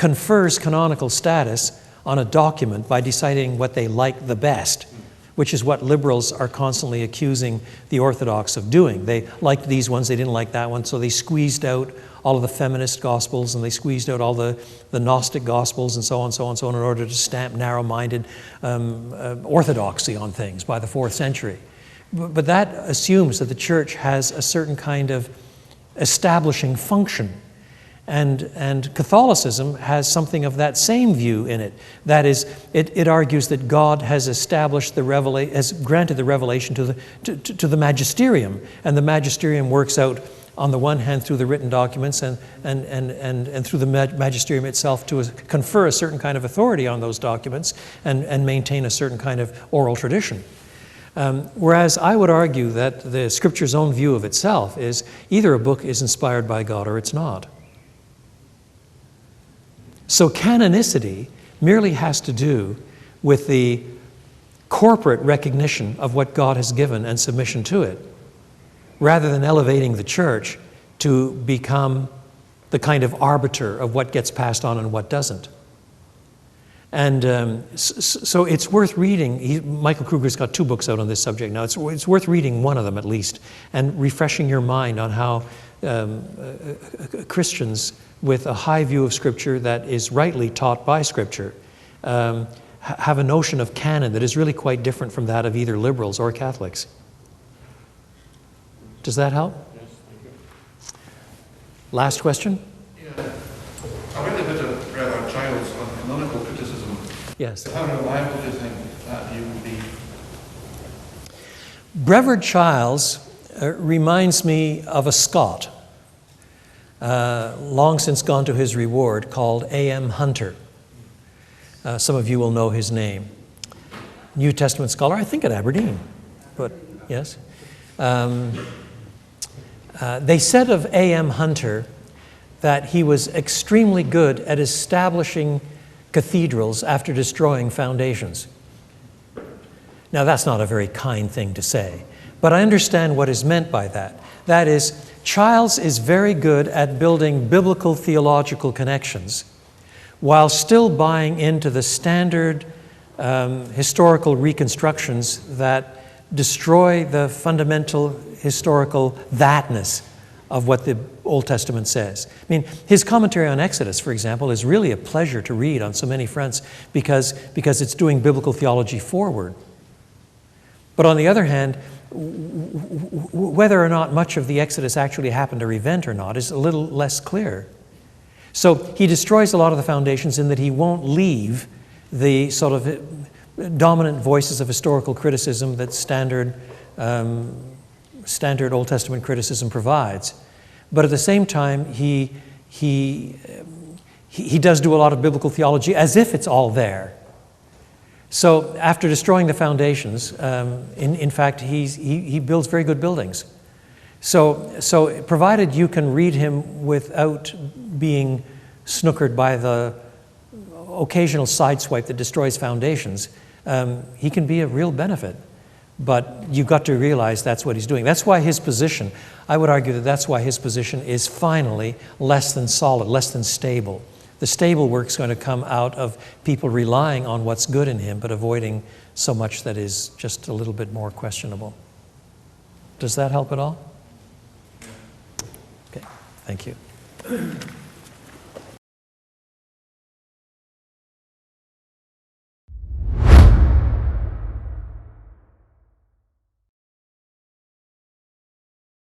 confers canonical status on a document by deciding what they like the best, which is what liberals are constantly accusing the Orthodox of doing. They liked these ones, they didn't like that one, so they squeezed out all of the feminist gospels, and they squeezed out all the Gnostic gospels, and so on, so on, so on, in order to stamp narrow-minded orthodoxy on things by the 4th century. But that assumes that the church has a certain kind of establishing function. And Catholicism has something of that same view in it. That is, it argues that God has established has granted the revelation to the magisterium, and the magisterium works out on the one hand through the written documents and through the magisterium itself to confer a certain kind of authority on those documents and maintain a certain kind of oral tradition. Whereas I would argue that the Scripture's own view of itself is either a book is inspired by God or it's not. So canonicity merely has to do with the corporate recognition of what God has given and submission to it, rather than elevating the church to become the kind of arbiter of what gets passed on and what doesn't. And so it's worth reading. Michael Kruger's got 2 books out on this subject now. It's worth reading one of them at least and refreshing your mind on how Christians with a high view of Scripture that is rightly taught by Scripture have a notion of canon that is really quite different from that of either liberals or Catholics. Does that help? Yes, thank you. Last question? Yeah. I read a bit of Reverend Childs on canonical criticism. Yes. How reliable do you think that view would be? Brevard Childs reminds me of a Scot, long since gone to his reward, called A.M. Hunter. Some of you will know his name. New Testament scholar, I think at Aberdeen, but yes. They said of A.M. Hunter that he was extremely good at establishing cathedrals after destroying foundations. Now, that's not a very kind thing to say, but I understand what is meant by that. That is, Childs is very good at building biblical theological connections while still buying into the standard historical reconstructions that destroy the fundamental historical thatness of what the Old Testament says. I mean, his commentary on Exodus, for example, is really a pleasure to read on so many fronts because it's doing biblical theology forward. But on the other hand, whether or not much of the Exodus actually happened or event or not is a little less clear. So he destroys a lot of the foundations in that he won't leave the sort of dominant voices of historical criticism that standard Old Testament criticism provides. But at the same time, he does do a lot of biblical theology as if it's all there. So after destroying the foundations, in fact, he builds very good buildings. So provided you can read him without being snookered by the occasional sideswipe that destroys foundations, he can be a real benefit. But you've got to realize that's what he's doing. That's why his position, I would argue that that's why his position is finally less than solid, less than stable. The stable work's going to come out of people relying on what's good in him, but avoiding so much that is just a little bit more questionable. Does that help at all? Okay, thank you.